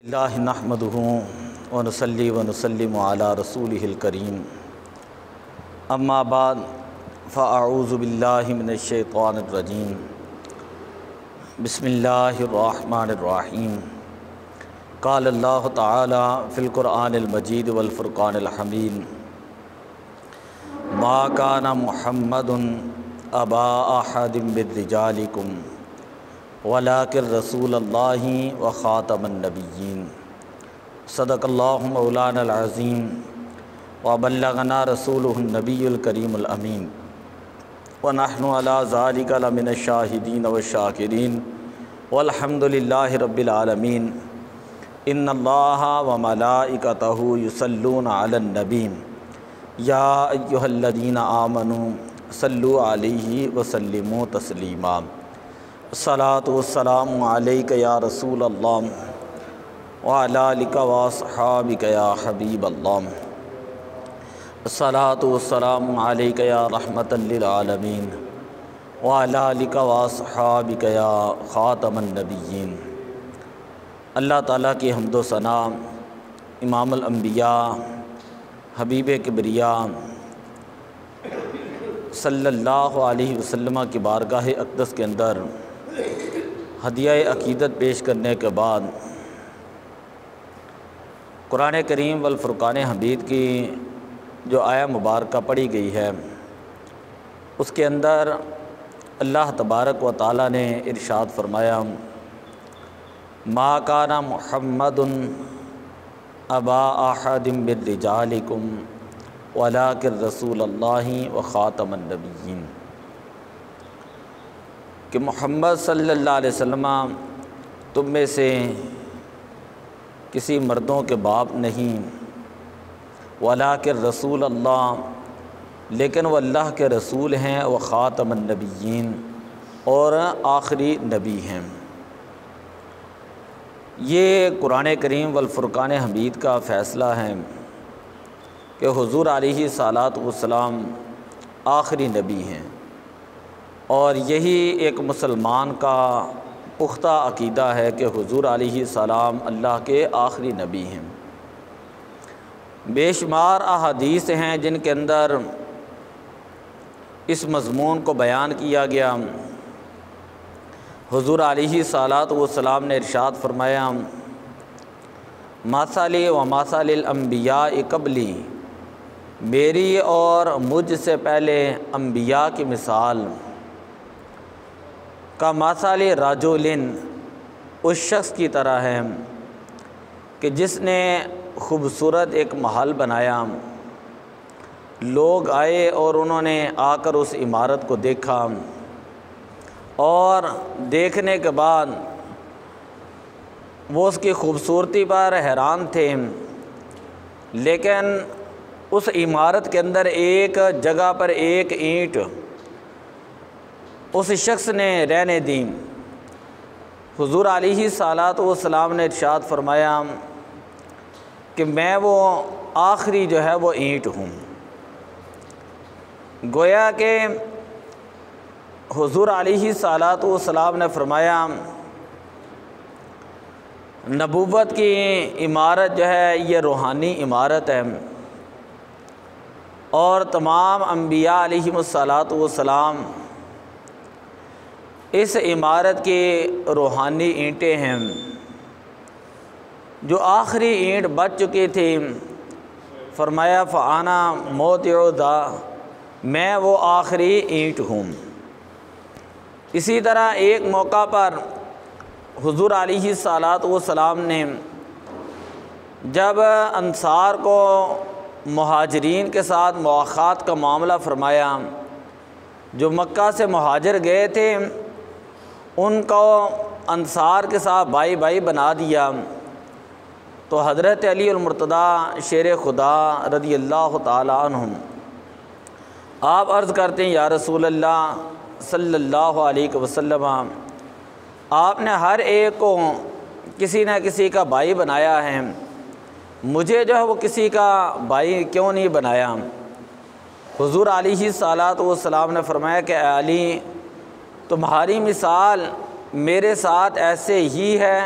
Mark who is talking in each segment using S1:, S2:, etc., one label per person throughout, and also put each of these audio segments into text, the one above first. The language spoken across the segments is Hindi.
S1: अल्लाह नहमदुहु व नुसल्ली व नुसल्लिमु अला रसूलिहिल करीम अम्मा बाद फ़अऊज़ु बिल्लाहि मिनश शैतानिर रजीम बिस्मिल्लाहिर रहमानिर रहीम क़ाल अल्लाहु तआला फ़िल क़ुरआनिल मजीद वल फ़ुरक़ानिल हमीद मा काना मुहम्मदुन अबा अहदिम मिर रिजालिकुम वलाकिर रसूलुल्लाहि व ख़ातमन नबिय्यीन सदक़ल्लाहु मौलानल अज़ीम व बल्लगना रसूलुहुन नबियुल करीमुल अमीन व नहनु अला ज़ालिका लमिनश शाहिदीन व शाकिरीन वल्हम्दुलिल्लाहि रब्बिल आलमीन इन्नल्लाहा व मलाइकतहु युसल्लूना अलन नबी या अय्युहल्लज़ीना आमनू सल्लु अलैहि व सल्लिमू तस्लीमा अस्सलातु वस्सलामु अलैका या रसूल अल्लाह व अला आलिका व अस्हाबिका या हबीब अल्लाह अस्सलातु वस्सलामु अलैका या रहमतल लिल आलमीन व अला आलिका व अस्हाबिका या ख़ातमन नबिय्यीन। अल्लाह ताला की हम्दो सना इमामुल अंबिया हबीब किबरिया सल्लल्लाहु अलैहि वसल्लम की बारगाह अक़दस के अंदर हदिया अक़ीदत पेश करने के बाद कुरान करीम वल फ़ुरक़ान हमीद की जो आया मुबारका पढ़ी गई है उसके अंदर अल्लाह तबारक व ताला ने इरशाद फरमाया मा काना मुहम्मदुन अबा अहदिम मिर रिजालिकुम वलाकिर रसूलुल्लाहि व ख़ातमन नबिय्यीन कि मोहम्मद सल्लल्लाहु अलैहि वसल्लम तुम में से किसी मर्दों के बाप नहीं वलाकिर रसूल अल्लाह लेकिन वह अल्लाह के रसूल हैं व ख़ातमन नबिय्यीन और आखिरी नबी हैं। ये कुरान करीम वल फ़ुरक़ान हमीद का फ़ैसला है कि हुज़ूर अलैहि सलातो वस्सलाम आखिरी नबी हैं और यही एक मुसलमान का पुख्ता अक़ीदा है कि हुज़ूर अलैहि सलाम अल्लाह के आखिरी नबी हैं। बेशुमार अहादीस हैं जिनके अंदर इस मज़मून को बयान किया गया। हुज़ूर अलैहि सलातो वस्सलाम ने इरशाद फरमाया मासाली व मासालिल अंबिया क़बली मेरी और मुझसे पहले अंबिया की मिसाल का मासाली राजुलिन उस शख्स की तरह है कि जिसने खूबसूरत एक महल बनाया। लोग आए और उन्होंने आकर उस इमारत को देखा और देखने के बाद वो उसकी खूबसूरती पर हैरान थे, लेकिन उस इमारत के अंदर एक जगह पर एक ईंट उस शख्स ने रहने दी। हुज़ूर अलैहि सलातो वस्सलाम ने इरशाद फरमाया कि मैं वो आखिरी जो है वो ईंट हूँ। गोया कि हुज़ूर अलैहि सलातो वस्सलाम ने फरमाया नबूवत की इमारत जो है ये रूहानी इमारत है और तमाम अंबिया अलैहिमुस्सलातु वस्सलाम इस इमारत की रूहानी ईंटें हैं। जो आखिरी ईंट बच चुकी थी फरमाया फ़ाना मोतिउदा मैं वो आखिरी ईंट हूँ। इसी तरह एक मौका पर हुज़ूर अलैहि सलातो वस्सलाम ने जब अंसार को मुहाजिरीन के साथ मुआख़ात का मामला फ़रमाया, जो मक्का से मुहाजिर गए थे उनको अंसार के साथ भाई भाई बना दिया, तो हज़रत अली अल-मुर्तज़ा शेर खुदा रज़ी अल्लाह ताला अन्हुम आप अर्ज़ करते हैं या रसूल अल्लाह सल्लल्लाहु अलैहि वसल्लम आपने हर एक को किसी न किसी का भाई बनाया है, मुझे जो है वो किसी का भाई क्यों नहीं बनाया। हुज़ूर अलैहि सलातो वस्सलाम ने फरमाया कि अली तुम्हारी मिसाल मेरे साथ ऐसे ही है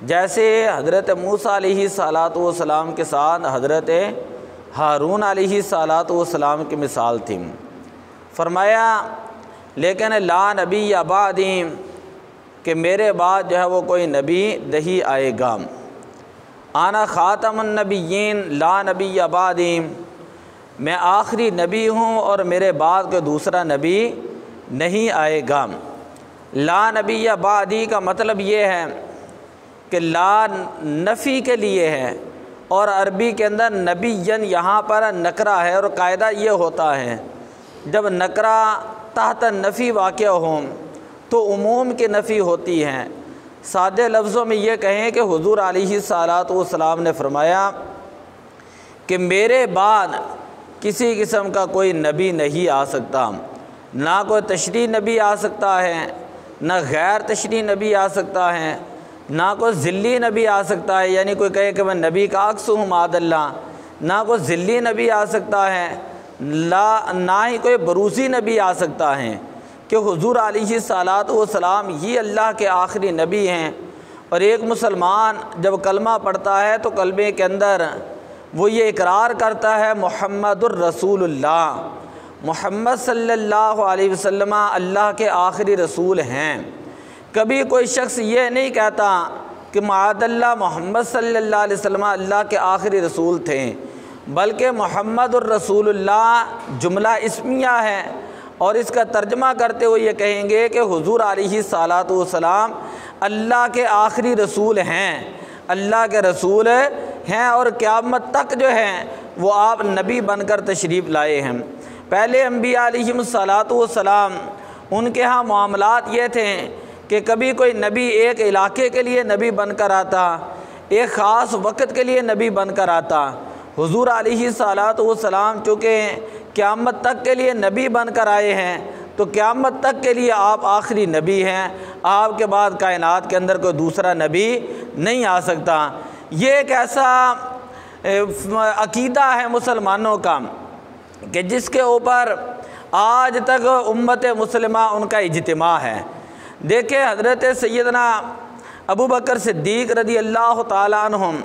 S1: जैसे हज़रत मूसा अलैहिस्सलातु वस्सलाम के साथ हज़रत हारून अलैहिस्सलातु वस्सलाम की मिसाल थी। फरमाया लेकिन ला नबी बादी, कि मेरे बाद जो है वो कोई नबी नहीं आएगा। आना ख़ातमुन नबिय्यीन ला नबी बादी, मैं आखिरी नबी हूँ और मेरे बाद कोई दूसरा नबी नहीं आएगा। ला नबी बादी का मतलब ये है कि ला नफ़ी के लिए है, और अरबी के अंदर नबीयन यहाँ पर नकरा है, और कायदा ये होता है जब नकरा तहत नफ़ी वाक़या हो तो उमूम की नफ़ी होती है। सादे लफ्ज़ों में ये कहें कि हुज़ूर अलैहिस्सलातु वस्सलाम ने फरमाया कि मेरे बाद किसी किस्म का कोई नबी नहीं आ सकता, ना कोई तशरीह नबी आ सकता है, ना गैर तशरीह नबी आ सकता है, ना कोई ज़िल्ली नबी आ सकता है, यानी कोई कहे कि मैं नबी का अक्स हूँ मादल्ला, ना कोई ज़िल्ली नबी आ सकता है, ना ही कोई बरूसी नबी आ सकता है, कि हुज़ूर अलैहिस्सलातु वस्सलाम ही अल्लाह के आखिरी नबी हैं। और एक मुसलमान जब कलमा पढ़ता है तो कलमे के अंदर वो ये इकरार करता है मुहम्मदुर रसूलुल्लाह, मुहम्मद सल्लल्लाहु अलैहि वसल्लम अल्लाह के आखिरी रसूल हैं। कभी कोई शख्स ये नहीं कहता कि माअदल्लाह मोहम्मद सल्लल्लाहु अलैहि वसल्लम अल्लाह के आखिरी रसूल थे, बल्कि मुहम्मदुर रसूलुल्लाह जुमला इस्मिया है, और इसका तर्जमा करते हुए ये कहेंगे कि हुज़ूर अलैहिस्सलातु वस्सलाम अल्लाह के आखिरी रसूल हैं, अल्लाह के रसूल हैं, और क़यामत तक जो हैं वो आप नबी बनकर तशरीफ़ लाए हैं। पहले अम्बिया अलैहिस्सलातु वस्सलाम उनके यहाँ मामलात ये थे कि कभी कोई नबी एक इलाके के लिए नबी बनकर आता, एक ख़ास वक्त के लिए नबी बनकर आता। हुज़ूर अलैहिस्सलातु वस्सलाम चूँकि क़यामत तक के लिए नबी बनकर आए हैं तो क़यामत तक के लिए आप आखिरी नबी हैं, आपके बाद कायनात के अंदर कोई दूसरा नबी नहीं आ सकता। ये एक ऐसा अकीदा है मुसलमानों का कि जिसके ऊपर आज तक उम्मत मुस्लिमा उनका इज्तिमा है। देखिए हज़रत सैयदना अबू बकर सिद्दीक़ रज़ी अल्लाह ताला अन्हुम,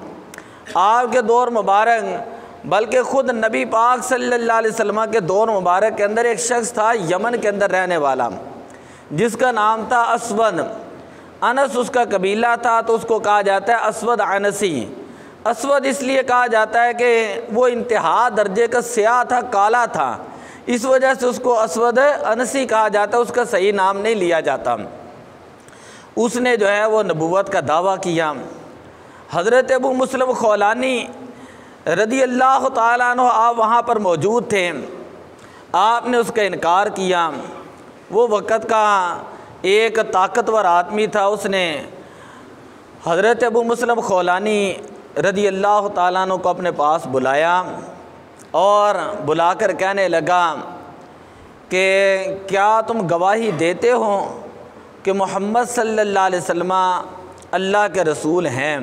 S1: आपके दौर मुबारक बल्कि ख़ुद नबी पाक सल्लल्लाहु अलैहि वसल्लम के दौर मुबारक के अंदर एक शख्स था यमन के अंदर रहने वाला, जिसका नाम था असवद। अनस उसका कबीला था, तो उसको कहा जाता है असवद अनसी। असवद इसलिए कहा जाता है कि वो इंतहा दर्जे का स्याह था, काला था, इस वजह से उसको असवद अनसी कहा जाता, उसका सही नाम नहीं लिया जाता। उसने जो है वो नबूवत का दावा किया। हज़रत अबू मुस्लिम खौलानी रज़ी अल्लाह ताला अन्हु आप वहाँ पर मौजूद थे, आपने उसका इनकार किया। वो वक़्त का एक ताकतवर आदमी था, उसने हज़रत अबू मुस्लिम खौलानी रज़ी अल्लाह ताला अन्हु को अपने पास बुलाया और बुलाकर कहने लगा कि क्या तुम गवाही देते हो कि मोहम्मद सल्लल्लाहु अलैहि वसल्लम अल्लाह के रसूल हैं?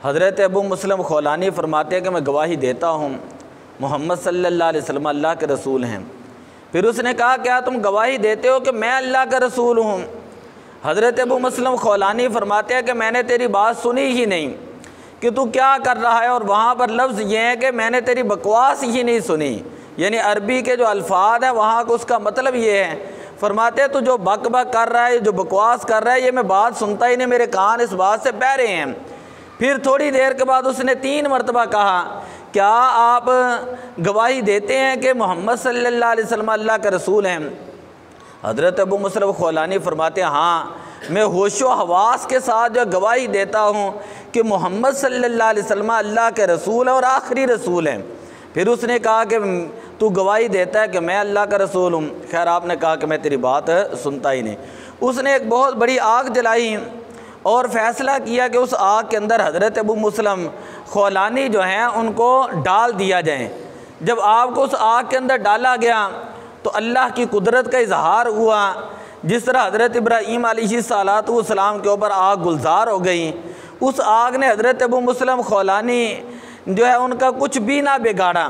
S1: हज़रत अबू मुस्लिम खौलानी फरमाते हैं कि मैं गवाही देता हूँ मोहम्मद सल्लल्लाहु अलैहि वसल्लम अल्लाह के रसूल हैं। फिर उसने कहा क्या तुम गवाही देते हो कि मैं अल्लाह का रसूल हूँ? हज़रत अबू मुस्लिम खौलानी फरमाते हैं कि मैंने तेरी बात सुनी ही नहीं कि तू क्या कर रहा है, और वहाँ पर लफ्ज़ ये है कि मैंने तेरी बकवास ही नहीं सुनी, यानी अरबी के जो अल्फाज हैं वहाँ का उसका मतलब ये है। फरमाते हैं तू जो बक बक कर रहा है, जो बकवास कर रहा है, ये मैं बात सुनता ही नहीं, मेरे कान इस बात से बह रहे हैं। फिर थोड़ी देर के बाद उसने 3 मरतबा कहा क्या आप गवाही देते हैं कि मोहम्मद सल्लल्लाहु अलैहि वसल्लम अल्लाह के रसूल हैं? हज़रत अबू मुस्लिम खौलानी फरमाते हैं हाँ, मैं होशो हवास के साथ जो गवाही देता हूँ कि मोहम्मद सल्लल्लाहु अलैहि वसल्लम अल्लाह के रसूल हैं और आखिरी रसूल हैं। फिर उसने कहा कि तू गवाही देता है कि मैं अल्लाह का रसूल हूँ? खैर आपने कहा कि मैं तेरी बात सुनता ही नहीं। उसने एक बहुत बड़ी आग जलाई और फ़ैसला किया कि उस आग के अंदर हज़रत अबू मुस्लिम खौलानी जो हैं उनको डाल दिया जाए। जब आग को उस आग के अंदर डाला गया तो अल्लाह की कुदरत का इजहार हुआ। जिस तरह हज़रत इब्राहीम अलैहिस्सलाम के ऊपर आग गुलजार हो गई, उस आग ने हज़रत अबू मुस्लिम खौलानी जो है उनका कुछ भी ना बिगाड़ा।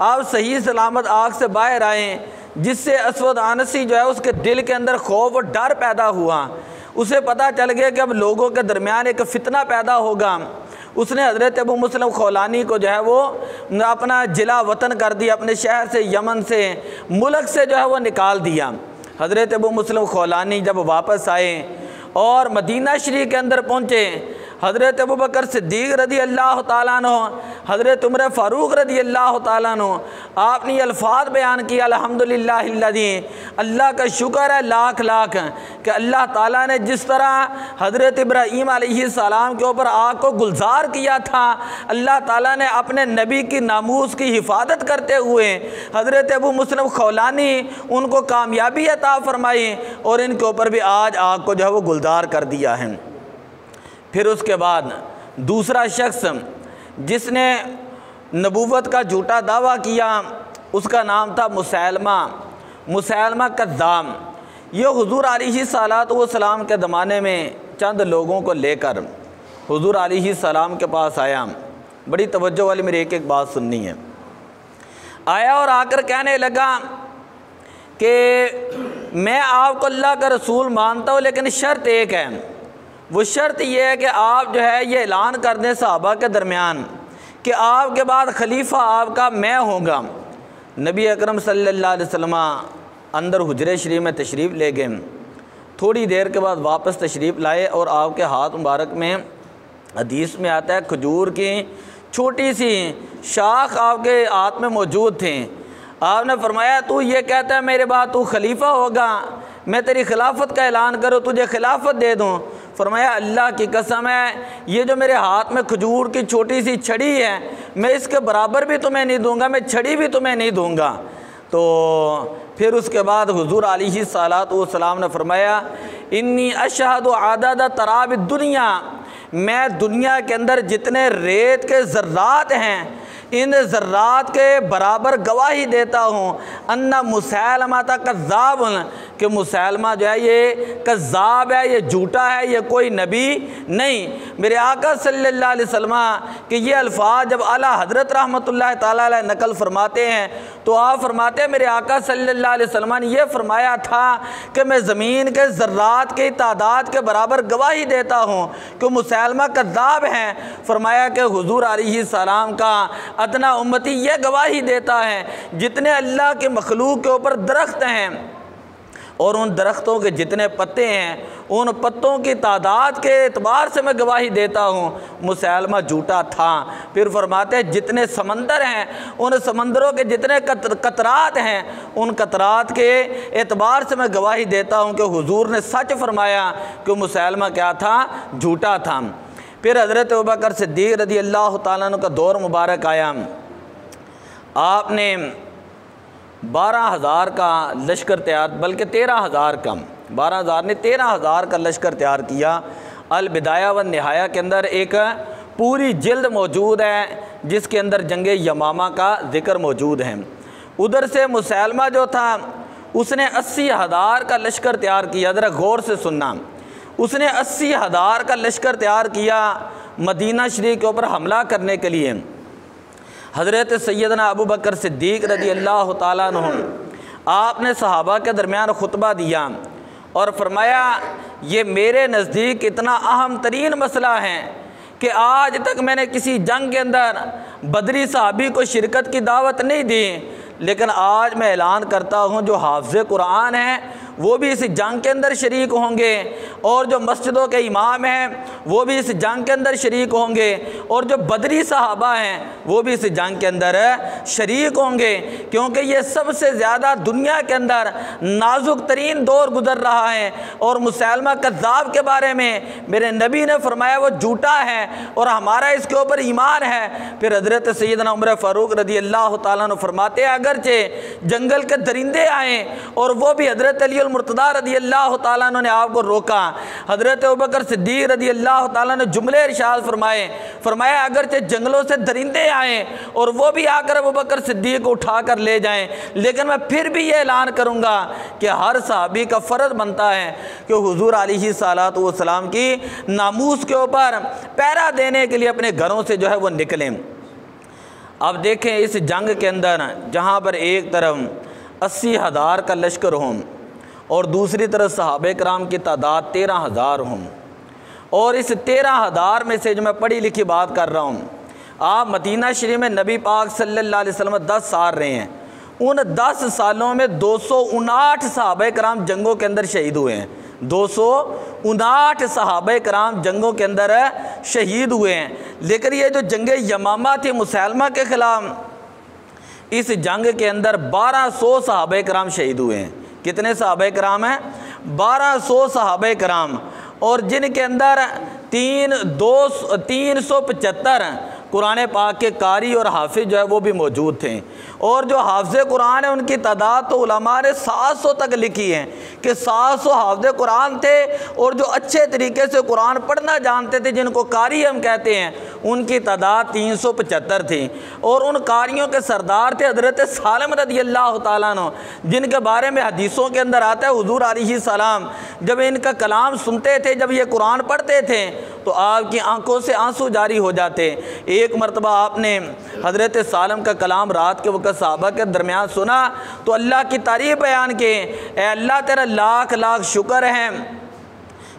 S1: आप सही सलामत आग से बाहर आए, जिससे असवद अनसी जो है उसके दिल के अंदर खौफ और डर पैदा हुआ। उसे पता चल गया कि अब लोगों के दरमियान एक फ़ितना पैदा होगा। उसने हज़रत अबू मुस्लिम खौलानी को जो है वो अपना जिला वतन कर दिया, अपने शहर से, यमन से, मुल्क से जो है वो निकाल दिया। हज़रत अबू मुस्लिम खौलानी जब वापस आए और मदीना शरीफ के अंदर पहुँचे, हज़रत अबू बकर सिद्दीक़ रदी अल्लाह ताला अन्हु, हज़रत उमर फ़ारूक रदी अल्लाह ताला अन्हु, आपने ये अल्फाज बयान किया, अल्हम्दुलिल्लाहिल्लज़ी, अल्लाह का शुक्र है लाख लाख कि अल्लाह ताला ने जिस तरह हज़रत इब्राहीम अलैहिस्सलाम के ऊपर आग को गुलजार किया था, अल्लाह ताला ने अपने नबी की नामूस की हिफाजत करते हुए हज़रत अबू मुस्लिम खौलानी उनको कामयाबी अता फरमाई और इनके ऊपर भी आज आग को जो है वो गुलजार कर दिया है। फिर उसके बाद दूसरा शख्स जिसने नबूवत का झूठा दावा किया उसका नाम था मुसैलमा कज़्ज़ाब। ये हुज़ूर अलैहिस्सलाम के ज़माने में चंद लोगों को लेकर हुज़ूर अलैहिस्सलाम के पास आया। बड़ी तवज्जो वाली मेरी एक एक बात सुननी है। आया और आकर कहने लगा कि मैं आपको अल्लाह का रसूल मानता हूँ, लेकिन शर्त एक है, वो शर्त यह है कि आप जो है ये ऐलान कर दें सहाबा के दरमियान कि आपके बाद खलीफा आपका मैं होगा। नबी अकरम सल्लल्लाहु अलैहि वसल्लम अंदर हुजरे शरीफ में तशरीफ़ ले गए। थोड़ी देर के बाद वापस तशरीफ़ लाए और आपके हाथ मुबारक में, हदीस में आता है, खजूर की छोटी सी शाख आपके हाथ में मौजूद थी। आपने फरमाया तू ये कहता है मेरे बाद तू खलीफा होगा, मैं तेरी खिलाफत का ऐलान करूँ, तुझे खिलाफत दे दूँ। फरमाया अल्लाह की कसम है, ये जो मेरे हाथ में खजूर की छोटी सी छड़ी है, मैं इसके बराबर भी तुम्हें नहीं दूंगा, मैं छड़ी भी तुम्हें नहीं दूंगा। तो फिर उसके बाद हुज़ूर अलैहिस्सलाम ने फरमाया इन्नी अशहदु अदद तराब दुनिया, मैं दुनिया के अंदर जितने रेत के ज़र्रात हैं इन ज़र्रात के बराबर गवाही देता हूँ अन्ना मुसैलमा था कज़्ज़ाब, कि मुसैलमा जो है ये कज़्ज़ाब है, ये झूठा है, ये कोई नबी नहीं। मेरे आका सल्लल्लाहु अलैहि वसल्लम कि ये अल्फाज जब आला हज़रत रहमतुल्लाह ताला अलैह नकल फरमाते हैं तो आप फरमाते हैं मेरे आका सल्लल्लाहु अलैहि वसल्लम ने ये फरमाया था कि मैं ज़मीन के ज़र्रात की तादाद के बराबर गवाही देता हूँ कि मुसैलमा कज़्ज़ाब हैं। फरमाया कि हुज़ूर अलैहिस्सलाम का अदना उम्मती ये गवाही देता है जितने अल्लाह के मखलूक के ऊपर दरख्त हैं और उन दरख्तों के जितने पत्ते हैं उन पत्तों की तादाद के एतबार से मैं गवाही देता हूँ मुसैलमा झूठा था। फिर फरमाते हैं जितने समंदर हैं उन समंदरों के जितने कतरात हैं उन कतरात के एतबार से मैं गवाही देता हूँ कि हुजूर ने सच फरमाया कि मुसैलमा क्या था, झूठा था। फिर हज़रत अबू बकर सिद्दीक़ रज़ी अल्लाह ताला अन्हु का दौर मुबारक आया। आपने 12,000 का लश्कर तैयार, बल्कि 13,000 का, 12,000 ने 13,000 का लश्कर तैयार किया। अल बिदाया व निहाया के अंदर एक पूरी जिल्द मौजूद है जिसके अंदर जंगे यमामा का ज़िक्र मौजूद है। उधर से मुसैलमा जो था उसने 80,000 का लश्कर तैयार किया। ज़रा गौर से सुनना, उसने 80,000 का लश्कर तैयार किया मदीना शरीफ के ऊपर हमला करने के लिए। हज़रत सैयदना अबू बकर सिद्दीक़ रज़ी अल्लाह ताला अन्हु आपने सहाबा के दरमियान खुतबा दिया और फरमाया ये मेरे नज़दीक इतना अहम तरीन मसला है कि आज तक मैंने किसी जंग के अंदर बदरी साहबी को शिरकत की दावत नहीं दी, लेकिन आज मैं ऐलान करता हूँ जो हाफ़िज़ कुरान हैं वो भी इस जंग के अंदर शरीक होंगे और जो मस्जिदों के इमाम हैं वो भी इस जंग के अंदर शरीक होंगे और जो बदरी सहाबा हैं वो भी इस जंग के अंदर शरीक होंगे, क्योंकि ये सबसे ज़्यादा दुनिया के अंदर नाजुक तरीन दौर गुज़र रहा है। और मुसैलमा कज़्ज़ाब के बारे में मेरे नबी ने फरमाया वो झूठा है और हमारा इसके ऊपर ईमान है। फिर हज़रत सैयदना उमर फ़ारूक रज़ी अल्लाह ताला अन्हु फरमाते हैं अगरचे जंगल के दरिंदे आए और वो भी हज़रत अली मुर्तदा रज़ी अल्लाह ताला अन्हु ने आपको रोका। हज़रत अबू बकर सिद्दीक़ रज़ी अल्लाह ताला ने जुमले इरशाद फरमाया अगरचे जंगलों से दरिंदे आए और वो भी आकर अबू बकर सिद्दीक़ को उठा कर ले जाएं, लेकिन मैं फिर भी ये ऐलान करूँगा कि हर सहाबी का फ़र्ज़ बनता है कि हुज़ूर अलैहिस्सलातु वस्सलाम की नामूस के ऊपर पहरा देने के लिए अपने घरों से जो है वो निकलें। अब देखें इस जंग के अंदर जहाँ पर एक तरफ 80,000 का लश्कर हों और दूसरी तरफ सहाबे कराम की तादाद 13,000 हों। और इस 13,000 में से जो मैं पढ़ी लिखी बात कर रहा हूँ, आप मदीना शरीफ में नबी पाक सल्लल्लाहु अलैहि वसल्लम 10 साल रहे हैं। उन 10 सालों में 259 सहाबे कराम जंगों के अंदर शहीद हुए हैं। 259 सहाबे कराम जंगों के अंदर शहीद हुए हैं। लेकिन ये जो जंग यमामा थी मुसैलमा के ख़िलाफ़, इस जंग के अंदर 1200 सहाबे कराम शहीद हुए हैं। कितने सहाबे कराम हैं? 1200 सहाबे कराम। और जिनके अंदर 375 कुरान पाक के कारी और हाफिज जो है वो भी मौजूद थे। और जो हाफिज़ कुरान है उनकी तादाद तो उलमा ने 700 तक लिखी है कि 700 हाफिज़ कुरान थे। और जो अच्छे तरीके से कुरान पढ़ना जानते थे, जिनको कारी हम कहते हैं, उनकी तादाद 375 थी। और उन कारियों के सरदार थे हज़रत सालिम रज़ियल्लाहु ताला अन्हु, जिनके बारे में हदीसों के अंदर आता है हुज़ूर अलैहिस्सलाम जब इनका कलाम सुनते थे, जब ये कुरान पढ़ते थे तो आपकी आंखों से आंसू जारी हो जाते। एक मरतबा आपने हज़रत सालिम का कलाम रात के वक्त सहाबा के दरमियान सुना तो अल्लाह की तारीफ़ बयान के, ए अल्लाह तेरा लाख लाख शुक्र है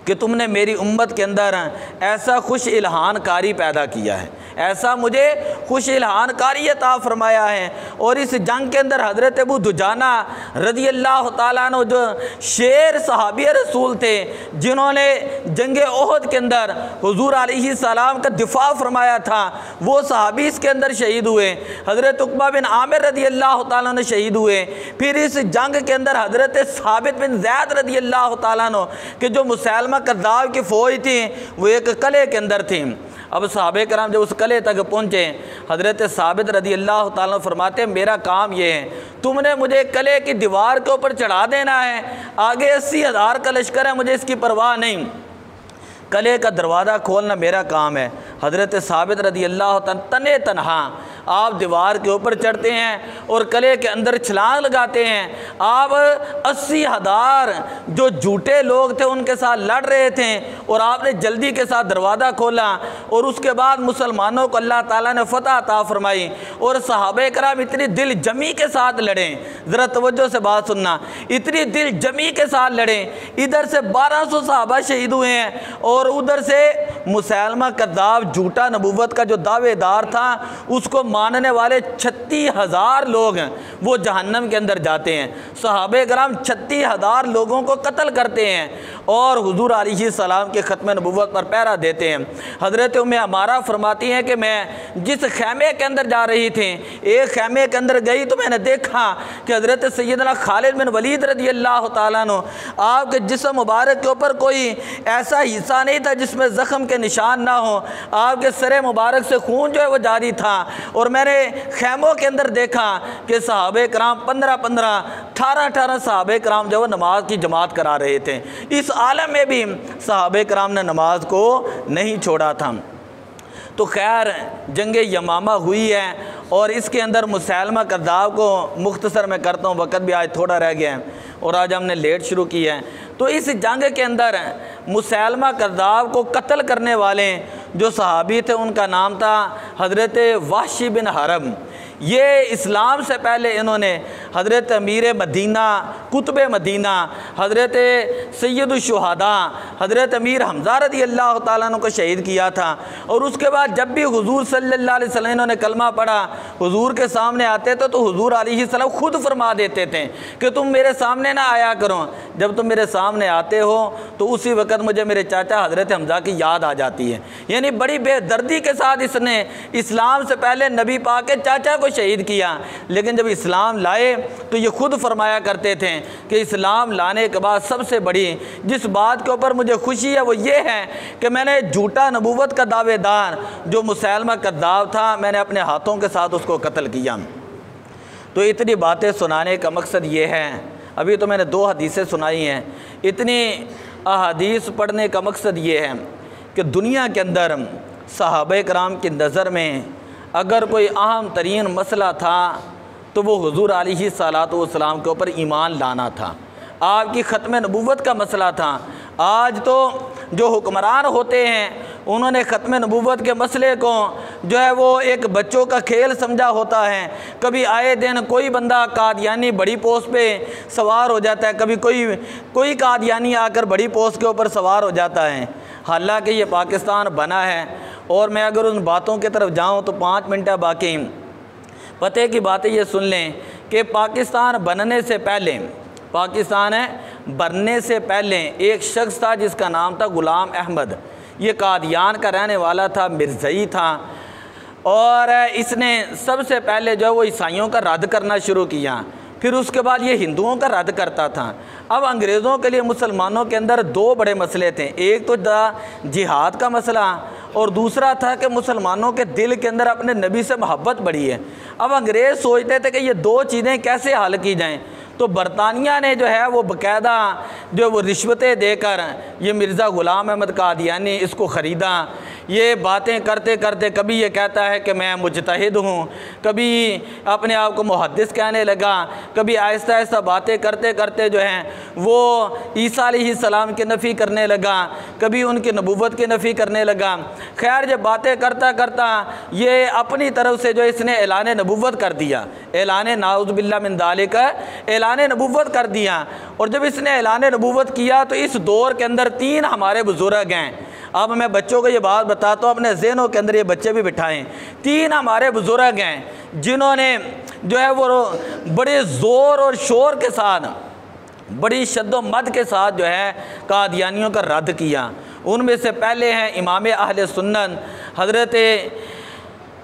S1: कि तुमने मेरी उम्मत के अंदर ऐसा खुश इल्हान कारी पैदा किया है, ऐसा मुझे खुश इल्हान कारी अता फरमाया है। और इस जंग के अंदर हज़रत अबू दुजाना रज़ियल्लाहु ताला अन्हु जो शेर सहाबी रसूल थे, जिन्होंने जंग ओहद के अंदर हुज़ूर अलैहिस्सलाम का दिफा फरमाया था, वो सहाबी इसके अंदर शहीद हुए। हज़रत उक़बा बिन आमिर रज़ियल्लाहु ताला अन्हु शहीद हुए। फिर इस जंग के अंदर हज़रत साबित बिन ज़ैद रज़ियल्लाहु ताला अन्हु कि जो मुसैलमा कज़्ज़ाब की फ़ौज थी, वो एक किले के अंदर थी। अब सहाबे कराम जब उस किले तक पहुँचे, हज़रत साबित रज़ियल्लाहु ताला फरमाते मेरा काम ये है, तुमने मुझे किले की दीवार के ऊपर चढ़ा देना है, आगे 80,000 का लश्कर है, मुझे इसकी परवाह नहीं, किले का दरवाज़ा खोलना मेरा काम है। हज़रत साबित रज़ियल्लाहु ताला तने तनहा आप दीवार के ऊपर चढ़ते हैं और किले के अंदर छलांग लगाते हैं। आप 80,000 जो झूठे लोग थे उनके साथ लड़ रहे थे और आपने जल्दी के साथ दरवाज़ा खोला और उसके बाद मुसलमानों को अल्लाह ताला ने फ़तह अता फरमाई। और सहाबे कराम इतनी दिल जमी के साथ लड़े, ज़रा तवज्जो से बात सुनना, इतनी दिल जमी के साथ लड़े। इधर से 1200 सहाबा शहीद हुए हैं और उधर से मुसैलमा कज़्ज़ाब झूठा नबूवत का जो दावेदार था उसको मानने वाले 36,000 लोग हैं, वो जहन्नम के अंदर जाते हैं। सहाबे कराम 36,000 लोगों को कत्ल करते हैं और हुज़ूर अलैहिस्सलाम के ख़त्म नबूवत पर पहरा देते हैं। हज़रत उम्मे अमारा फरमाती हैं कि मैं जिस खैमे के अंदर जा रही थी, एक खैमे के अंदर गई तो मैंने देखा कि हज़रत सैयदना खालिद बिन वलीद रज़ियल्लाहु ताला अन्हु आपके जिस्म मुबारक के ऊपर कोई ऐसा हिस्सा नहीं था जिसमें ज़ख़म के निशान ना हो, आपके सर मुबारक से खून जो है वो जारी था। और मैंने खैमों के अंदर देखा कि सहाबे कराम 15-15, 18-18 सहाबे कराम जो है नमाज की जमात करा रहे थे। इस आलम में भी सहाबे कराम ने नमाज को नहीं छोड़ा था। तो खैर जंग यमामा हुई है और इसके अंदर मुसैलमा कज़्ज़ाब को मुख्तसर में करता हूँ, वक़्त भी आज थोड़ा रह गया है और आज हमने लेट शुरू किया है। तो इस जंग के अंदर मुसैलमा कज़्ज़ाब को कत्ल करने वाले जो सहाबी थे उनका नाम था हज़रत वाशी बिन हरब। ये इस्लाम से पहले इन्होंने हज़रत अमीर मदीना, कुतुब मदीना, हज़रत सैयदुश्शुहदा, हज़रत अमीर हमज़ा रज़ियल्लाहु ताला अन्हु को शहीद किया था। और उसके बाद जब भी हुज़ूर सल्लल्लाहु अलैहि वसल्लम इन्होंने कलमा पढ़ा, हुज़ूर के सामने आते थे तो हुज़ूर अलैहिस्सलाम खुद फरमा देते थे कि तुम मेरे सामने ना आया करो, जब तुम मेरे सामने आते हो तो उसी वक़्त मुझे मेरे चाचा हज़रत हमज़ा की याद आ जाती है। यानी बड़ी बेदर्दी के साथ इसने इस्लाम से पहले नबी पाक के चाचा को शहीद किया। लेकिन जब इस्लाम लाए तो ये खुद फरमाया करते थे कि इस्लाम लाने के बाद सबसे बड़ी जिस बात के ऊपर मुझे खुशी है वो ये है कि मैंने झूठा नबूवत का दावेदार जो मुसैलमा कज़्ज़ाब था, मैंने अपने हाथों के साथ उसको कत्ल किया। तो इतनी बातें सुनाने का मकसद ये है, अभी तो मैंने 2 हदीसें सुनाई हैं, इतनी अहादीस पढ़ने का मकसद ये है कि दुनिया के अंदर सहाबा कराम की नज़र में अगर कोई अहम तरीन मसला था तो वो हुज़ूर अलैहिस्सलातु वस्सलाम के ऊपर ईमान लाना था, आपकी ख़त्म नबूवत का मसला था। आज तो जो हुक्मरान होते हैं उन्होंने ख़त्म नबूवत के मसले को जो है वो एक बच्चों का खेल समझा होता है। कभी आए दिन कोई बंदा कादियानी बड़ी पोस्ट पे सवार हो जाता है, कभी कोई कादियानी आकर बड़ी पोस्ट के ऊपर सवार हो जाता है। हालांकि ये पाकिस्तान बना है। और मैं अगर उन बातों की तरफ जाऊं तो 5 मिनट बाकी पते की बातें ये सुन लें कि पाकिस्तान बनने से पहले एक शख्स था जिसका नाम था ग़ुलाम अहमद। ये कादियान का रहने वाला था, मिर्ज़ई था, और इसने सबसे पहले जो है वो ईसाइयों का रद्द करना शुरू किया। फिर उसके बाद ये हिंदुओं का रद्द करता था। अब अंग्रेज़ों के लिए मुसलमानों के अंदर 2 बड़े मसले थे, एक तो जिहाद का मसला और दूसरा था कि मुसलमानों के दिल के अंदर अपने नबी से मोहब्बत बढ़ी है। अब अंग्रेज़ सोचते थे कि ये 2 चीज़ें कैसे हल की जाएं, तो बरतानिया ने जो है वो बाकायदा जो वो रिश्वतें देकर ये मिर्ज़ा ग़ुलाम अहमद कादियानी इसको ख़रीदा। ये बातें करते करते कभी ये कहता है कि मैं मुजतहिद हूँ, कभी अपने आप को मुहद्दिस कहने लगा, कभी आहिस्ता आहिस्ता बातें करते करते जो है वो ईसा अलैहिस्सलाम की नफ़ी करने लगा, कभी उनकी नबूवत की नफ़ी करने लगा। खैर जब बातें करता करता ये अपनी तरफ से जो इसने ऐलान नबूवत कर दिया, ऐलान नाउज़ बिल्लाह मिन ज़ालिक, ऐलान नबूवत कर दिया। और जब इसने ऐलान नबूवत किया तो इस दौर के अंदर 3 हमारे बुज़ुर्ग हैं। अब मैं बच्चों को ये बात बताता हूँ, अपने ज़हनों के अंदर ये बच्चे भी बिठाएं। 3 हमारे बुज़ुर्ग हैं जिन्होंने जो है वो बड़े ज़ोर और शोर के साथ, बड़ी शद्दोमद के साथ जो है कादियानियों का रद्द किया। उनमें से पहले हैं इमाम अहले सुन्नत हज़रत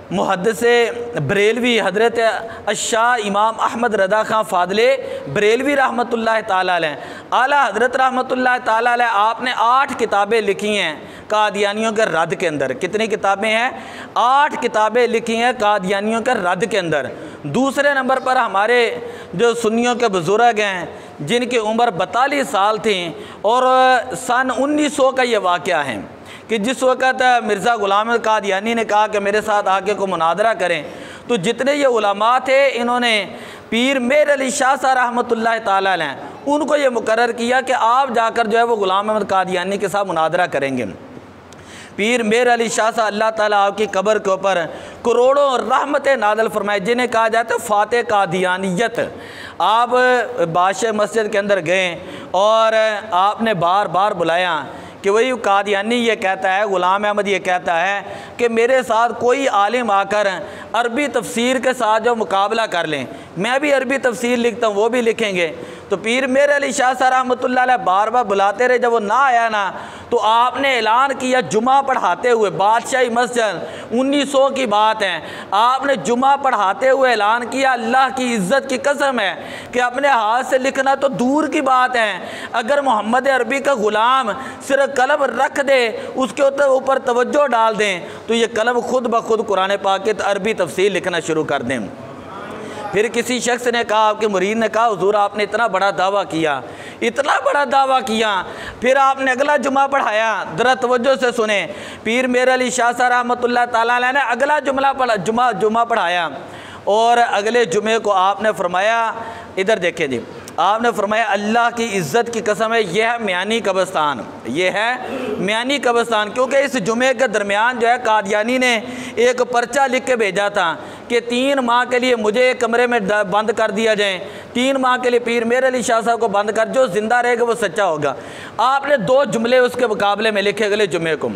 S1: मुहद्दिस बरेलवी, हज़रत अशाह इमाम अहमद रज़ा खां फ़ाज़ले बरेलवी रहमतुल्लाह ताला अलैह, आला हज़रत रहमतुल्लाह ताला अलैह। आपने 8 किताबें लिखी हैं कादियानियों के रद्द के अंदर। कितनी किताबें हैं? 8 किताबें लिखी हैं कादियानियों के रद्द के अंदर। दूसरे नंबर पर हमारे जो सुन्नियों के बुज़ुर्ग हैं जिनकी उम्र 42 साल थी, और सन 1900 का ये वाक़या है कि जिस वक़्त मिर्ज़ा ग़ुलाम अहमद कादियानी ने कहा कि मेरे साथ आके को मुनादरा करें, तो जितने ये उलमा थे इन्होंने पीर मेर अली शाह साहब रहमतुल्लाह ताला अलैह उनको ये मुकर्रर किया कि आप जाकर जो है वो ग़ुलाम अहमद कादियानी के साथ मुनादरा करेंगे। पीर मेर अली शाह साहब अल्लाह ताला आपकी कब्र के ऊपर करोड़ों रहमतें नाज़िल फरमाए, जिन्हें कहा जाता है फ़ाते कादियानियत। आप बादशाह मस्जिद के अंदर गए और आपने बार बार बुलाया कि वही कादियानी ये कहता है, ग़ुलाम अहमद ये कहता है कि मेरे साथ कोई आलिम आकर अरबी तफसीर के साथ जो मुकाबला कर लें, मैं भी अरबी तफसीर लिखता हूँ, वो भी लिखेंगे। तो पीर मेर अली शाह साहब रहमतुल्लाह अलैह बार बार बुलाते रहे। जब वो ना आया ना तो आपने ऐलान किया जुमा पढ़ाते हुए, बादशाही मस्जिद 1900 की बात है, आपने जुमा पढ़ाते हुए ऐलान किया, अल्लाह की इज़्ज़त की कसम है कि अपने हाथ से लिखना तो दूर की बात है, अगर मोहम्मद अरबी का ग़ुलाम सिर्फ कलम रख दे, उसके ऊपर तवज्जो डाल दें, तो ये कलम खुद ब खुद कुरान पाक की अरबी तफसीर लिखना शुरू कर दें। फिर किसी शख्स ने कहा, आपके मुरीद ने कहा, हुजूर आपने इतना बड़ा दावा किया, इतना बड़ा दावा किया, फिर आपने अगला जुमा पढ़ाया। ज़रा तवज्जो से सुने, पीर मेर अली शाह साहब रहमतुल्लाह ताला अलैह ने अगला जुमा पढ़ाया, और अगले जुमे को आपने फरमाया, इधर देखें जी, आपने फरमाया अल्लाह की इज़्ज़त की कसम है, यह है मियानी कब्रिस्तान, ये है मियानी कब्रिस्तान। क्योंकि इस जुमे के दरमियान जो है कादियानी ने एक पर्चा लिख के भेजा था कि 3 माह के लिए मुझे एक कमरे में बंद कर दिया जाए, 3 माह के लिए पीर मेर अली शाह साहब को बंद कर, जो ज़िंदा रहेगा वो सच्चा होगा। आपने 2 जुमले उसके मुकाबले में लिखे अगले जुमे को।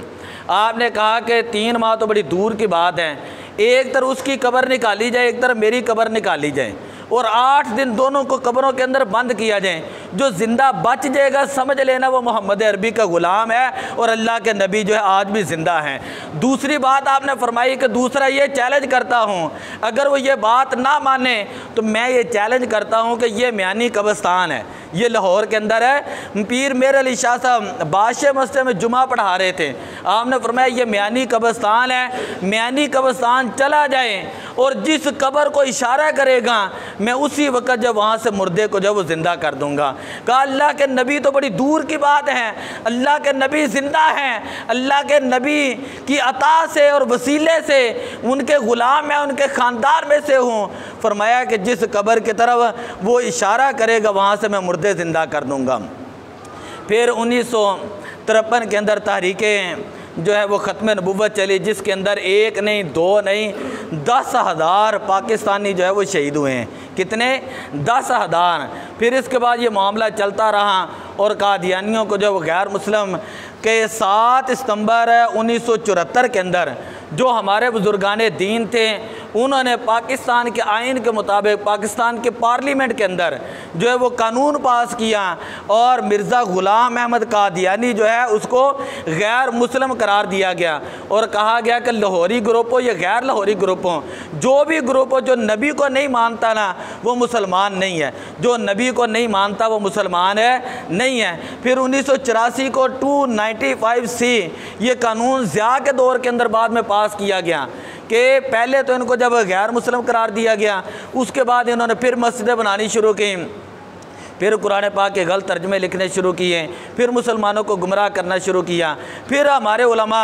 S1: आपने कहा कि 3 माह तो बड़ी दूर की बात है, एक तरफ उसकी कब्र निकाली जाए, एक तरफ मेरी कब्र निकाली जाए, और 8 दिन दोनों को कब्रों के अंदर बंद किया जाए। जो ज़िंदा बच जाएगा समझ लेना वो मोहम्मद अरबी का ग़ुलाम है, और अल्लाह के नबी जो है आज भी ज़िंदा हैं। दूसरी बात आपने फरमाई कि दूसरा ये चैलेंज करता हूँ, अगर वो ये बात ना माने तो मैं ये चैलेंज करता हूँ कि ये मियानी कब्रिस्तान है, ये लाहौर के अंदर है। पीर मेर अली शाह साहब बादशाह मस्जिद में जुमा पढ़ा रहे थे, आपने फरमाया ये मियानी कब्रिस्तान है, मियानी कब्रिस्तान चला जाए और जिस कब्र को इशारा करेगा मैं उसी वक्त जब वहाँ से मुर्दे को जब वो ज़िंदा कर दूँगा। कहा अल्लाह के नबी तो बड़ी दूर की बात है, अल्लाह के नबी ज़िंदा हैं, अल्लाह के नबी की अता से और वसीले से उनके ग़ुलाम में उनके ख़ानदान में से हूँ। फरमाया कि जिस कब्र की तरफ वो इशारा करेगा वहाँ से मैं मुर्दे ज़िंदा कर दूँगा। फिर 1953 के अंदर तहरीक जो है वो ख़त्म नबुव्वत चली, जिसके अंदर एक नहीं, दो नहीं, 10,000 पाकिस्तानी जो है वो शहीद हुए हैं। कितने? 10,000। फिर इसके बाद ये मामला चलता रहा और कादियानियों को जो गैर मुस्लिम के 7 सितंबर 1974 के अंदर जो हमारे बुजुर्गान दीन थे, उन्होंने पाकिस्तान के आइन के मुताबिक पाकिस्तान के पार्लियामेंट के अंदर जो है वो कानून पास किया और मिर्ज़ा ग़ुलाम अहमद कादियानी जो है उसको गैर मुस्लिम करार दिया गया और कहा गया कि लाहौरी ग्रुप हो या गैर लाहौरी ग्रुप हो, जो भी ग्रुप हो जो नबी को नहीं मानता ना वो मुसलमान नहीं है, जो नबी को नहीं मानता वो मुसलमान है नहीं है। फिर 1984 को 295C ये कानून ज़िया के दौर के अंदर बाद में पास किया गया कि पहले तो इनको जब गैर मुस्लिम करार दिया गया, उसके बाद इन्होंने फिर मस्जिदें बनानी शुरू की, फिर कुरान पाक के गलत तर्जमे लिखने शुरू किए, फिर मुसलमानों को गुमराह करना शुरू किया। फिर हमारे उलमा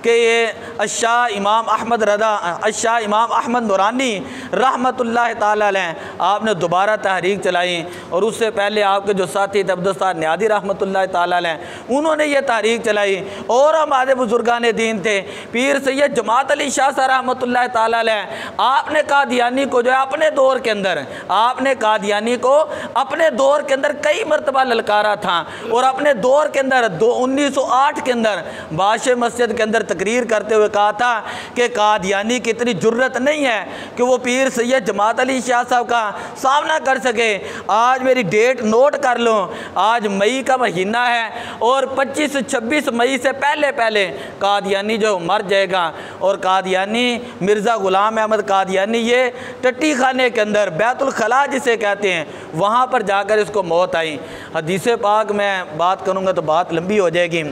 S1: के ये अशाह इमाम अहमद रदा, अशाह इमाम अहमद नूरानी रहमतुल्लाह ताला अलैह, आपने दोबारा तहरीक चलाई और उससे पहले आपके जो साथी थे अब्दुस्तार न्यादी रहमतुल्लाह ताला अलैह, उन्होंने ये तहरीक चलाई। और हमारे बुजुर्गान दीन थे पीर सैयद जमात अली शाह साहब रहमतुल्लाह ताला अलैह, आपने कादियानी को जो है अपने दौर के अंदर, आपने कादियानी को अपने दौर के अंदर कई मरतबा ललकारा था और अपने दौर के अंदर 1908 के अंदर बादशाह मस्जिद के अंदर तकरीर करते हुए कहा था कि कादियानी की इतनी जुर्रत नहीं है कि वो पीर सैयद जमात अली शाह साहब का सामना कर सके। आज मेरी डेट नोट कर लो, आज मई का महीना है और 25-26 मई से पहले पहले कादियानी जो मर जाएगा। और कादियानी मिर्ज़ा ग़ुलाम अहमद कादियानी ये टट्टी खाने के अंदर बैतुल खला जिसे कहते हैं, वहाँ पर जाकर इसको मौत आई। हदीस पाक में बात करूँगा तो बात लंबी हो जाएगी।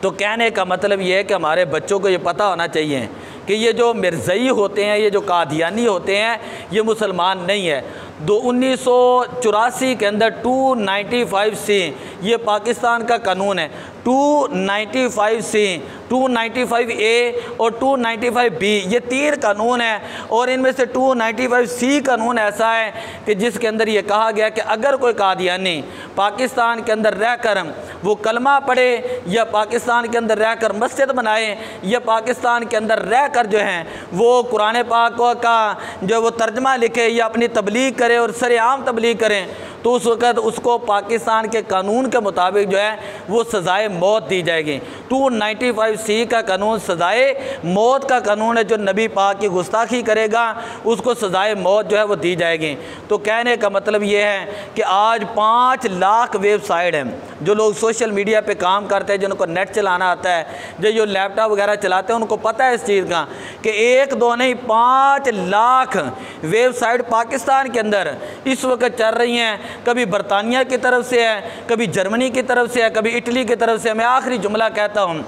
S1: तो कहने का मतलब ये है कि हमारे बच्चों को ये पता होना चाहिए कि ये जो मिर्ज़ई होते हैं, ये जो कादियानी होते हैं, ये मुसलमान नहीं है। 1984 के अंदर 295C ये पाकिस्तान का कानून है। 295C, 295A और 295B ये 3 कानून हैं और इनमें से 295C कानून ऐसा है कि जिसके अंदर ये कहा गया कि अगर कोई कादियानी पाकिस्तान के अंदर रहकर वो कलमा पढ़े या पाकिस्तान के अंदर रहकर मस्जिद बनाए या पाकिस्तान के अंदर रहकर जो है वो कुरान पाक का जो वो तर्जमा लिखे या अपनी तबलीग करे और सरेआम तबलीग करें, तो उस वक़्त उसको पाकिस्तान के कानून के मुताबिक जो है वो सज़ाए मौत दी जाएगी। 295C का कानून सज़ाए मौत का कानून है। जो नबी पाक की गुस्ताखी करेगा उसको सज़ाए मौत जो है वो दी जाएगी। तो कहने का मतलब ये है कि आज 5 लाख वेबसाइट हैं। जो लोग सोशल मीडिया पे काम करते हैं, जिनको नेट चलाना आता है, जो लैपटॉप वगैरह चलाते हैं, उनको पता है इस चीज़ का कि 1-2 नहीं 5 लाख वेबसाइट पाकिस्तान के अंदर इस वक्त चल रही हैं। कभी बरतानिया की तरफ से है, कभी जर्मनी की तरफ से है, कभी इटली की तरफ से। मैं आखिरी जुमला कहता हूँ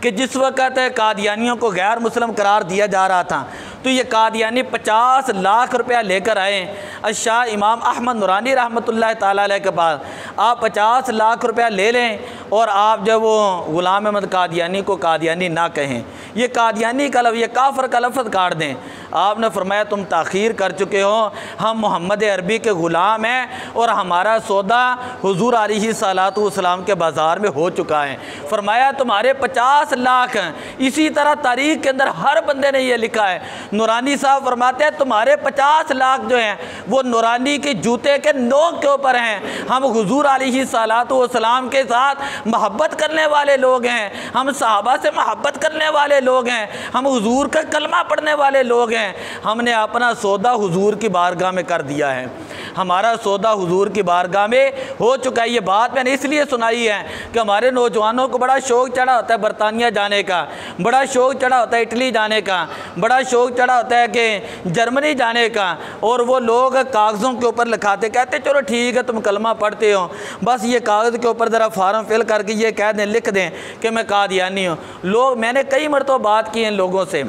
S1: कि जिस वक़्त कादियानियों को गैर मुस्लिम करार दिया जा रहा था तो ये कादियानी 50 लाख रुपया लेकर आए अशाह इमाम अहमद नूरानी रहमतुल्लाह ताला अलैह के पास। आप 50 लाख रुपया ले लें और आप जब वो ग़ुलाम अहमद कादियानी को कादियानी ना कहें, ये कादियानी का लफ्ज़, ये काफ़र का लफ्ज़ काट दें। आपने फरमाया तुम ताख़ीर कर चुके हो, हम मोहम्मद अरबी के ग़ुलाम हैं और हमारा सौदा हुज़ूर अलैहिस्सलातु वस्सलाम के बाज़ार में हो चुका है। फरमाया तुम्हारे 50 लाख। इसी तरह तारीख़ के अंदर हर बंदे ने ये लिखा है। नूरानी साहब फरमाते हैं तुम्हारे 50 लाख जो हैं वो नूरानी के जूते के नोक के ऊपर हैं। हम हुज़ूर अलैहिस्सलातु वस्सलाम के साथ मोहब्बत करने वाले लोग हैं, हम सहाबा से मोहब्बत करने वाले लोग हैं, हम हुज़ूर का कलमा पढ़ने वाले लोग हैं। हमने अपना सौदा हुज़ूर की बारगाह में कर दिया है, हमारा सौदा हुज़ूर की बारगाह में हो चुका है। ये बात मैंने इसलिए सुनाई है कि हमारे नौजवानों को बड़ा शौक़ चढ़ा होता है बरतानिया जाने का, बड़ा शौक़ चढ़ा होता है इटली जाने का, बड़ा शौक़ चढ़ा होता है कि जर्मनी जाने का, और वो लोग कागज़ों के ऊपर लिखाते, कहते चलो ठीक है तुम कलमा पढ़ते हो, बस ये कागज़ के ऊपर ज़रा फार्म फिल करके ये कह दें, लिख दें कि मैं कादियानी हूँ। लोग, मैंने कई मरतबा बात की इन लोगों से,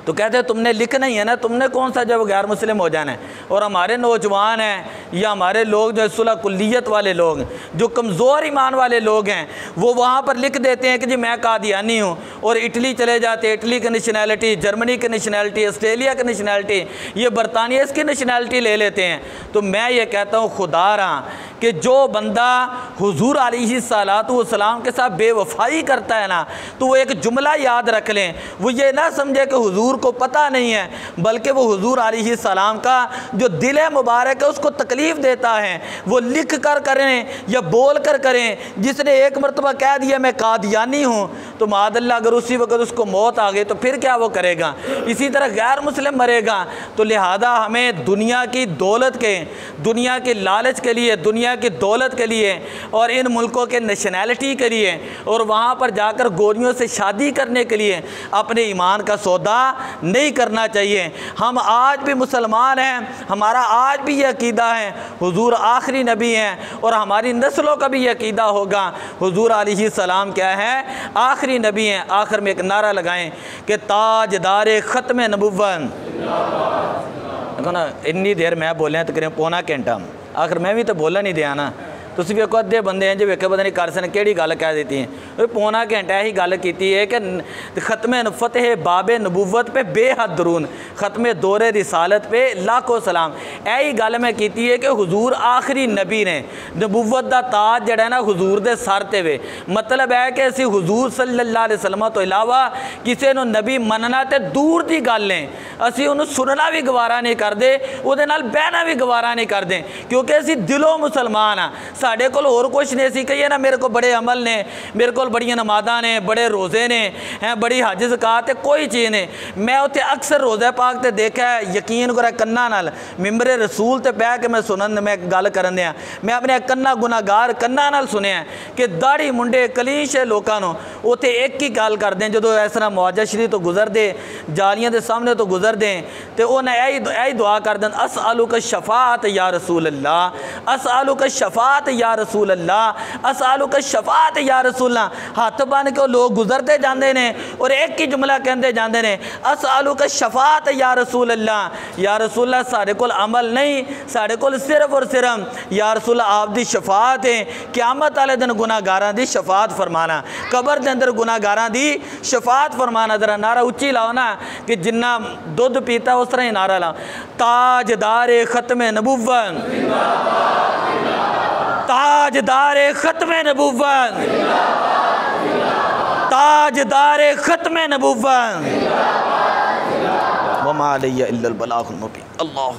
S1: तो कहते हैं तुमने लिखना ही है ना, तुमने कौन सा जब गैर मुस्लिम हो जाना है। और हमारे नौजवान हैं या हमारे लोग जो सुलह कुल्लियत वाले लोग, जो कमज़ोर ईमान वाले लोग हैं, वो वहाँ पर लिख देते हैं कि जी मैं कादियानी हूँ, और इटली चले जाते हैं, इटली की नेशनैलिटी, जर्मनी की नेशनैलिटी, ऑस्ट्रेलिया की नेशनैलिटी, ये बरतानिया इसकी नेशनैलिटी ले लेते हैं। तो मैं ये कहता हूँ खुदा रहा कि जो बंदा हुजूर अलैहिस्सलाम के साथ बेवफाई करता है ना, तो वो एक जुमला याद रख लें, वो ये ना समझे कि हुजूर को पता नहीं है, बल्कि वो हुजूर अलैहिस्सलाम का जो दिल मुबारक है उसको तकलीफ़ देता है। वो लिख कर करें या बोल कर करें। जिसने एक मरतबा कह दिया मैं कादियानी हूँ, तो मादल्ला अगर उसी वक्त उसको मौत आ गई तो फिर क्या वो करेगा। इसी तरह गैर मुस्लिम मरेगा। तो लिहाजा हमें दुनिया की दौलत के, दुनिया के लालच के लिए, दुनिया की दौलत के लिए और इन मुल्कों के नेशनैलिटी के लिए और वहाँ पर जाकर गोरियों से शादी करने के लिए अपने ईमान का सौदा नहीं करना चाहिए। हम आज भी मुसलमान हैं, हमारा आज भी ये अकीदा है हुजूर आखिरी नबी हैं, और हमारी नस्लों का भी ये अकीदा होगा हुजूर अलैहिस्सलाम क्या है, आखिरी नबी हैं। आखिर में एक नारा लगाएं कि ताजदार ख़त्म नबुव्वत। देखो ना, इतनी देर मैं बोले तकरीबन पौना घंटा, आखिर मैं भी तो बोला नहीं दिया ना। तुम वेखो अद्धे बंदे हैं जो वेखे पता नहीं कर सन कि गल कह दी है। पौना घंटा यही गल की है कि ख़त्म फतेह बाबे नबूवत पे बेहद दरून, ख़त्म दौरे रिसालत पे लाखों सलाम। यही गल मैं की है कि हुजूर आखिरी नबी ने, नबूवत का ताज जड़ा ना हुजूर के सर ते वे। मतलब है कि असी हुजूर सल्लल्लाहु अलैहि वसल्लम तो इलावा किसी को नबी मनना तो दूर की गल है, असी उन्होंने सुनना भी गवारा नहीं करते, उहदे नाल बहना भी गवारा नहीं करते, क्योंकि असी दिलों मुसलमान हाँ। साढ़े को होर कुछ नहीं, सी कहिए ना मेरे को बड़े अमल ने, मेरे को बड़िया नमाज़ां ने, बड़े रोज़े ने हैं, बड़ी हज ज़कात, कोई चीज़ नहीं। मैं उत्थे अक्सर रोज़ा पाक ते देखा है, यकीन करा कन्ना नाल मिंबरे रसूल ते बह के मैं सुनन, मैं गल करन दिया, मैं अपने कन्ना गुनाहगार कन्ना नाल सुनिया कि दाढ़ी मुंडे कलीश लोगों को उत्थे एक ही गल करते हैं। जो इस तरह मुआजा शरीफ तो गुजरते, जालियां के सामने तो गुजरते, तो उन्हें यही दुआ कर दें, असअलुका शफाअत या रसूल अल्लाह, असअलुका शफाअत या रसूल अल्लाह, असअलुका शफाअत या रसूल अल्लाह। हाथ बन के लोग गुजरते जाते हैं और एक ही जुमला कहते जाते हैं, असअलुका शफाअत या रसूल अल्लाह। या रसूल अल्लाह साढ़े कोल अमल नहीं, साढ़े कोल सिर्फ और सिर्फ या रसूल आप दी शफाअत है। क़यामत वाले दिन गुनाहगारां दी शफाअत फरमाना, कबर के अंदर गुनाहगारां दी शफाअत फरमाना। जरा नारा उच्ची लाओ ना कि जिन्ना दुध पीता उस तरह ही नारा लाओ, ताजदार ख़त्म नबुव्वत, ताजदार ख़त्म नबुव्वत, ताजदार ख़त्म नबुव्वत। वमा अलैया इल्लल बलागुल मुबीन। अल्लाह।